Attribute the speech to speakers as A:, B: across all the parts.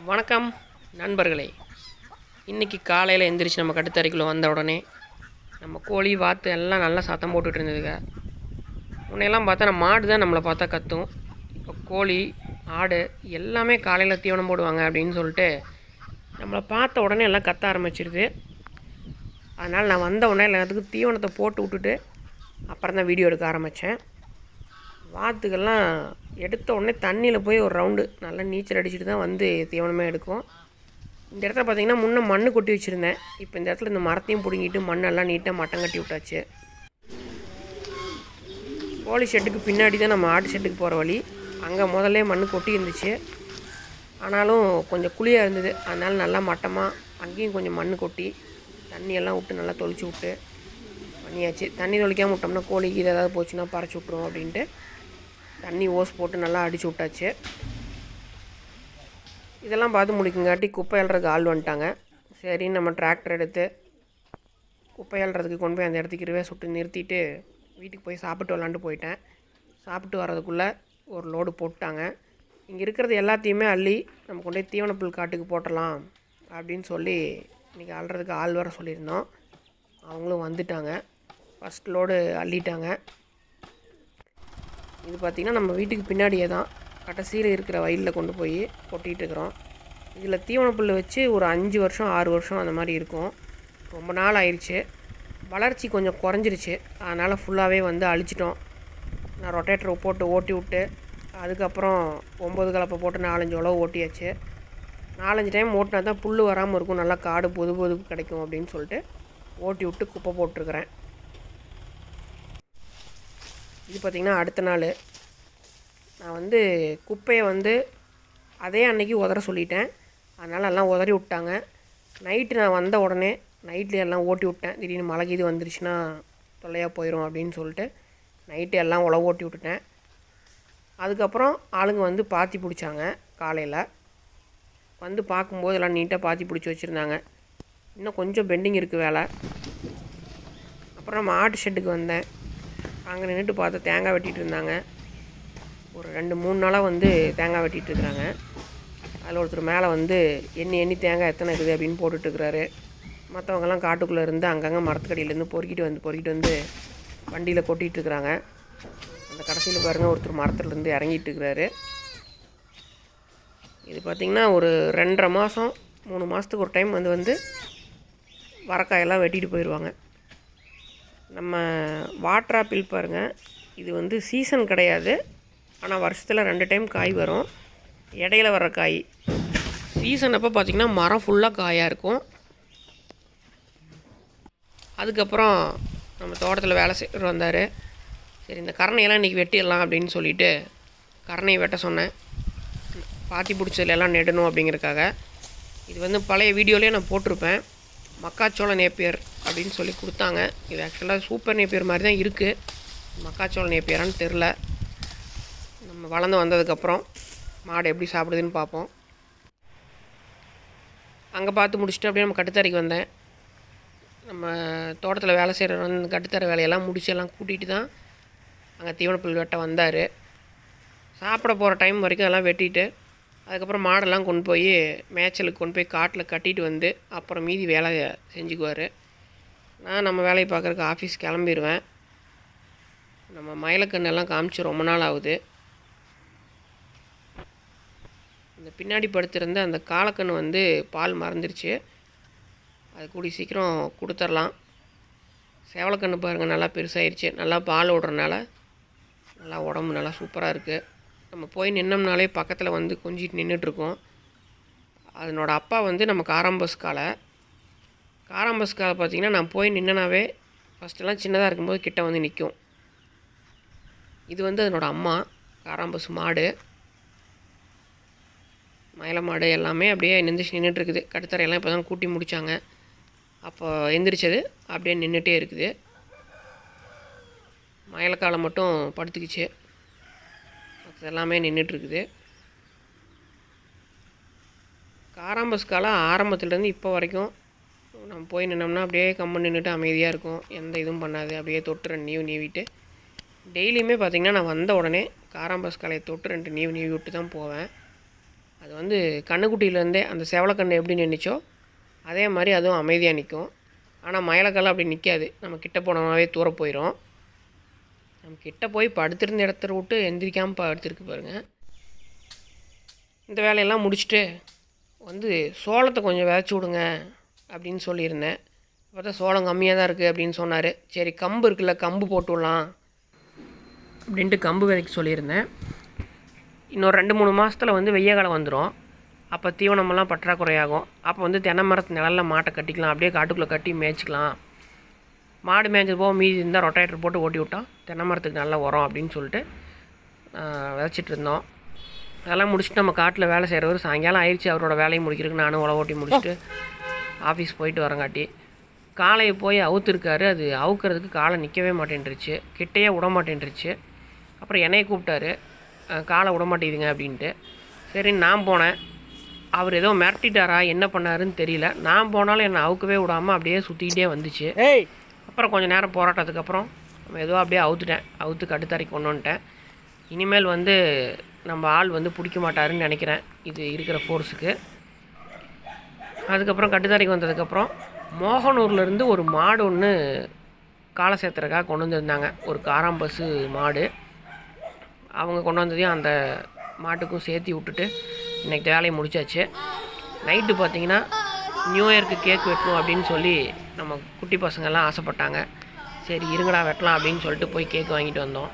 A: வணக்கம் நண்பர்களே. இன்றைக்கி காலையில் எந்திரிச்சு நம்ம கட்டுத்தரைக்குள்ளே வந்த உடனே நம்ம கோழி வாத்து எல்லாம் நல்லா சத்தம் போட்டுட்டு இருந்ததுங்க. முன்னையெல்லாம் பார்த்தா நம்ம மாடு தான் நம்மளை பார்த்தா கத்தும். இப்போ கோழி ஆடு எல்லாமே காலையில் தீவனம் போடுவாங்க அப்படின்னு சொல்லிட்டு நம்மளை பார்த்த உடனே எல்லாம் கத்த ஆரம்பிச்சிருது. அதனால் நான் வந்த உடனே எல்லாத்துக்கும் தீவனத்தை போட்டு விட்டுட்டு அப்புறம் தான் வீடியோ எடுக்க ஆரம்பித்தேன். வாத்துக்கெல்லாம் எடுத்த உடனே தண்ணியில் போய் ஒரு ரவுண்டு நல்லா நீச்சல் அடிச்சுட்டு தான் வந்து தீவனமே எடுக்கும். இந்த இடத்துல பார்த்திங்கன்னா முன்னே மண் கொட்டி வச்சுருந்தேன். இப்போ இந்த இடத்துல இந்த மரத்தையும் பிடுங்கிட்டு மண்ணெல்லாம் நீட்டாக மட்டம் கட்டி விட்டாச்சு. கோழி ஷெட்டுக்கு பின்னாடி தான் நம்ம ஆட்டு ஷெட்டுக்கு போகிற வழி. அங்கே முதல்ல மண் கொட்டி இருந்துச்சு, ஆனாலும் கொஞ்சம் குழியாக இருந்தது. அதனால் நல்லா மட்டமாக அங்கேயும் கொஞ்சம் மண் கொட்டி தண்ணியெல்லாம் விட்டு நல்லா தொளிச்சு விட்டு பண்ணியாச்சு. தண்ணி தொளிக்காமல் விட்டோம்னா கோழிக்கு இது ஏதாவது போச்சுன்னா பறச்சு விட்ருவோம் அப்படின்ட்டு தண்ணி ஓஸ் போட்டு நல்லா அடிச்சு விட்டாச்சு. இதெல்லாம் பார்த்து முடிக்குங்காட்டி குப்பை அள்ளுறதுக்கு ஆள் வந்துட்டாங்க. சரின்னு நம்ம டிராக்டர் எடுத்து குப்பை அள்ளுறதுக்கு கொண்டு போய் அந்த இடத்துக்கு சுட்டு நிறுத்திட்டு வீட்டுக்கு போய் சாப்பிட்டு விளாண்டு போயிட்டேன். சாப்பிட்டு வர்றதுக்குள்ளே ஒரு லோடு போட்டாங்க. இங்கே இருக்கிறது எல்லாத்தையுமே அள்ளி நம்ம கொண்டு போய் தீவனப்புல் காட்டுக்கு போட்டலாம் அப்படின்னு சொல்லி இன்றைக்கி அள்ளுறதுக்கு ஆள் வர சொல்லியிருந்தோம். அவங்களும் வந்துட்டாங்க. ஃபஸ்ட் லோடு அள்ளிட்டாங்க. இது பார்த்திங்கன்னா நம்ம வீட்டுக்கு பின்னாடியே தான் கடைசியில் இருக்கிற வயலில் கொண்டு போய் கொட்டிகிட்ருக்குறோம். இதில் தீவனப்புல் வச்சு ஒரு 5 வருஷம் 6 வருஷம் அந்த மாதிரி இருக்கும். ரொம்ப நாள் ஆயிடுச்சு. வளர்ச்சி கொஞ்சம் குறைஞ்சிருச்சு. அதனால் ஃபுல்லாகவே வந்து அழிச்சிட்டோம். நான் ரொட்டேட்டரை போட்டு ஓட்டி விட்டு அதுக்கப்புறம் 9 கலப்பை போட்டு 4-5 உழவு ஓட்டியாச்சு. 4-5 டைம் ஓட்டினா தான் புல் வராமல் இருக்கும், நல்லா காடு பொது கிடைக்கும் அப்படின்னு சொல்லிட்டு ஓட்டி விட்டு குப்பை போட்டிருக்கிறேன். இது பார்த்திங்கன்னா அடுத்த நாள் நான் வந்து குப்பையை வந்து அதே அன்னைக்கு உதற சொல்லிட்டேன். அதனால் எல்லாம் உதறி விட்டாங்க. நைட்டு நான் வந்த உடனே நைட்டில் எல்லாம் ஓட்டி விட்டேன். திடீர்னு மழை இது வந்துருச்சுன்னா தொல்லையாக போயிடும் அப்படின்னு சொல்லிட்டு நைட்டு எல்லாம் உழவு ஓட்டி விட்டுட்டேன். அதுக்கப்புறம் ஆளுங்க வந்து பாத்தி பிடிச்சாங்க. காலையில் வந்து பார்க்கும்போது எல்லாம் நீட்டாக பாத்தி பிடிச்சி வச்சுருந்தாங்க. இன்னும் கொஞ்சம் பெண்டிங் இருக்குது வேலை. அப்புறம் நம்ம ஆட்டு ஷெட்டுக்கு வந்தேன். அங்கே நின்றுட்டு பார்த்து தேங்காய் வெட்டிகிட்டு இருந்தாங்க. ஒரு 2-3 நாளாக வந்து தேங்காய் வெட்டிகிட்டு இருக்கிறாங்க. அதில் ஒருத்தர் மேலே வந்து எண்ணி தேங்காய் எத்தனை இருக்குது அப்படின்னு போட்டுட்ருக்குறாரு. மற்றவங்கெல்லாம் காட்டுக்குள்ளே இருந்து அங்கங்கே மரத்துக்கடியிலேருந்து பொறுக்கிட்டு வந்து வண்டியில் கொட்டிகிட்ருக்குறாங்க. அந்த கடைசியில் பாருங்கள் ஒருத்தர் மரத்துலேருந்து இறங்கிட்டு இருக்கிறாரு. இது பார்த்திங்கன்னா ஒரு 2.5 மாதம் 3 மாதத்துக்கு ஒரு டைம் வந்து வரக்காயெல்லாம் வெட்டிட்டு போயிடுவாங்க. நம்ம வாட்டர் ஆப்பிள் பாருங்கள், இது வந்து சீசன் கிடையாது, ஆனால் வருஷத்தில் 2 டைம் காய் வரும். இடையில வர்ற காய் சீசன் அப்போ பார்த்திங்கன்னா மரம் ஃபுல்லாக காயாக இருக்கும். அதுக்கப்புறம் நம்ம தோட்டத்தில் வேலை செய்கிற வந்தார். சரி இந்த கரணையெல்லாம் இன்றைக்கி வெட்டிடலாம் அப்படின்னு சொல்லிவிட்டு கரணையை வெட்ட சொன்னேன். பாத்தி பிடிச்சதுலாம் நெடணும் அப்படிங்கிறதுக்காக. இது வந்து பழைய வீடியோலேயே நான் போட்டிருப்பேன். மக்காச்சோள நேப்பியர் அப்படின்னு சொல்லி கொடுத்தாங்க. இது ஆக்சுவலாக சூப்பர் நேப்பியர் மாதிரி தான் இருக்குது. மக்காச்சோள நேப்பியரான்னு தெரில. நம்ம வளர்ந்து வந்ததுக்கப்புறம் மாடு எப்படி சாப்பிடுதுன்னு பார்ப்போம். அங்கே பார்த்து முடிச்சுட்டு அப்படியே நம்ம கட்டுத்தரைக்கு வந்தேன். நம்ம தோட்டத்தில் வேலை செய்கிற கட்டுத்தரை வேலையெல்லாம் முடிச்சு எல்லாம் கூட்டிகிட்டு தான் அங்கே தீவனப்புல் வெட்ட வந்தார். சாப்பிட போகிற டைம் வரைக்கும் எல்லாம் வெட்டிட்டு அதுக்கப்புறம் மாடெல்லாம் கொண்டு போய் மேய்ச்சலுக்கு கொண்டு போய் காட்டில் கட்டிட்டு வந்து அப்புறம் மீதி வேலை செஞ்சுக்குவார். நான் நம்ம வேலையை பார்க்குறக்கு ஆஃபீஸ் கிளம்பிடுவேன். நம்ம மயிலக்கண்ணெல்லாம் காமிச்சு ரொம்ப நாள் ஆகுது. இந்த பின்னாடி படுத்திருந்த அந்த காலக்கண்ணு வந்து பால் மறந்துருச்சு. அது கூடி சீக்கிரம் கொடுத்துர்லாம். சேவலக்கண்ணு பாருங்கள் நல்லா பெருசாகிடுச்சு. நல்லா பால் விடுறதுனால நல்லா உடம்பு நல்லா சூப்பராக இருக்குது. நம்ம போய் நின்னோம்னாலே பக்கத்தில் வந்து கொஞ்சிட்டு நின்றுட்டுருக்கோம். அதனோட அப்பா வந்து நம்ம காராம்பஸ் காலை பார்த்திங்கன்னா நான் போய் நின்னனாவே ஃபஸ்ட்டெல்லாம் சின்னதாக இருக்கும்போது கிட்ட வந்து நிற்கும். இது வந்து அதனோட அம்மா காராம்பஸ் மாடு, மயில மாடு எல்லாமே அப்படியே எந்திரிச்சு நின்றுட்டுருக்குது. கட்டுத்தரையெல்லாம் இப்போ தான் கூட்டி முடித்தாங்க. அப்போ எந்திரிச்சது அப்படியே நின்றுட்டே இருக்குது. மயிலக்காலை மட்டும் படுத்துக்கிச்சு. அது எல்லாமே நின்றுட்டுருக்குது. காராம்பஸ் காலை ஆரம்பத்துலேருந்து இப்போ வரைக்கும் நம்ம போய் நின்னோம்னா அப்படியே கம்மன் நின்றுட்டு அமைதியாக இருக்கும். எந்த இதுவும் பண்ணாது. அப்படியே தொட்டு 2 நீவிட்டு டெய்லியுமே பார்த்திங்கன்னா நான் வந்த உடனே காராம்பஸ் காலையை தொட்டு 2 நீவி விட்டு தான் போவேன். அது வந்து கண்ணுக்குட்டியிலேருந்தே அந்த செவலக்கண்ணு எப்படி நின்றுச்சோ அதே மாதிரி அதுவும் அமைதியாக நிற்கும். ஆனால் மயிலக்கால் அப்படி நிற்காது. நம்ம கிட்ட போனோம்னாவே தூர போயிடும். நம்ம கிட்ட போய் படுத்திருந்த இடத்த விட்டு எந்திரிக்காமல் படுத்திருக்கு பாருங்கள். இந்த வேலையெல்லாம் முடிச்சுட்டு வந்து சோளத்தை கொஞ்சம் விதைச்சி விடுங்க அப்படின்னு சொல்லியிருந்தேன். பார்த்தா சோளம் கம்மியாக தான் இருக்குது அப்படின்னு சொன்னார். சரி கம்பு இருக்குல்ல, கம்பு போட்டு விடலாம் அப்படின்ட்டு கம்பு விதைக்க சொல்லியிருந்தேன். இன்னொரு 2-3 மாதத்தில் வந்து வெய்ய காலம் வந்துடும். அப்போ தீவனமெல்லாம் பற்றாக்குறையாகும். அப்போ வந்து தென்னை மரத்து நிழலில் மாட்டை கட்டிக்கலாம், அப்படியே காட்டுக்குள்ளே கட்டி மேய்ச்சிக்கலாம். மாடு மேய்ஞ்சது போக மீதி இருந்தால் ரொட்டேட்டர் போட்டு ஓட்டி விட்டோம், தென்னை மரத்துக்கு நல்லா உரம் அப்படின்னு சொல்லிட்டு விதைச்சிட்டு இருந்தோம். அதெல்லாம் முடிச்சுட்டு நம்ம காட்டில் வேலை செய்கிறவர் சாயங்காலம் ஆயிடுச்சு. அவரோட வேலையை முடிக்கிறதுக்கு நானும் உழவு ஓட்டி முடிச்சுட்டு ஆஃபீஸ் போயிட்டு வரங்காட்டி காலையை போய் அவுத்துருக்காரு. அது அவுக்கிறதுக்கு காலை நிற்கவே மாட்டேன்ருச்சு, கிட்டையே விட மாட்டேன்ருச்சு. அப்புறம் என்னையை கூப்பிட்டாரு, காலை விட மாட்டேங்குதுங்க அப்படின்ட்டு. சரின்னு நான் போனேன். அவர் ஏதோ மிரட்டிட்டாரா என்ன பண்ணாருன்னு தெரியல. நான் போனாலும் என்னை அவுக்கவே விடாமல் அப்படியே சுற்றிக்கிட்டே வந்துச்சு. அப்புறம் கொஞ்சம் நேரம் போராட்டத்துக்கப்புறம் நம்ம ஏதோ அப்படியே அவுத்து கட்டுத்தரைக்கு கொண்டு வந்துட்டேன். இனிமேல் வந்து நம்ம ஆள் வந்து பிடிக்க மாட்டாருன்னு நினைக்கிறேன் இது இருக்கிற ஃபோர்ஸுக்கு. அதுக்கப்புறம் கட்டுத்தரைக்கு வந்ததுக்கப்புறம் மோகனூர்லேருந்து ஒரு மாடு ஒன்று காலை சேர்த்துறக்காக கொண்டு வந்துருந்தாங்க. ஒரு காராம்பசு மாடு. அவங்க கொண்டு வந்ததையும் அந்த மாட்டுக்கும் சேர்த்து விட்டுட்டு இன்றைக்கி வேலையை முடிச்சாச்சு. நைட்டு பார்த்திங்கன்னா நியூ இயருக்கு கேக் வெட்டணும் அப்படின்னு சொல்லி நம்ம குட்டி பசங்கள்லாம் ஆசைப்பட்டாங்க. சரி இருங்கடா வெட்டலாம் அப்படின்னு சொல்லிட்டு போய் கேக் வாங்கிட்டு வந்தோம்.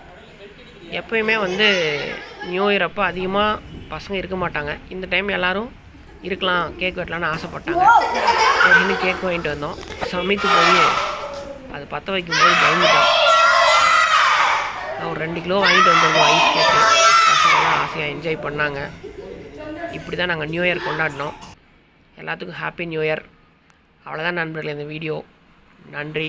A: எப்போயுமே வந்து நியூ இயர் அப்போ அதிகமாக பசங்க இருக்க மாட்டாங்க. இந்த டைம் எல்லோரும் இருக்கலாம், கேக் வெட்டலான்னு ஆசைப்பட்டாங்க. சரின்னு கேக் வாங்கிட்டு வந்தோம். சமைத்து போய் அது பற்ற வைக்கும்போது பயந்துட்டோம். நான் ஒரு 2 கிலோ வாங்கிட்டு வந்திருந்தோம் ஐஸ் கேக்கு. பசங்கள்லாம் ஆசையாக என்ஜாய் பண்ணாங்க. இப்படி தான் நாங்கள் நியூ இயர் கொண்டாடினோம். எல்லாத்துக்கும் ஹாப்பி நியூ இயர். அவ்வளோதான் நண்பர்களே இந்த வீடியோ. நன்றி.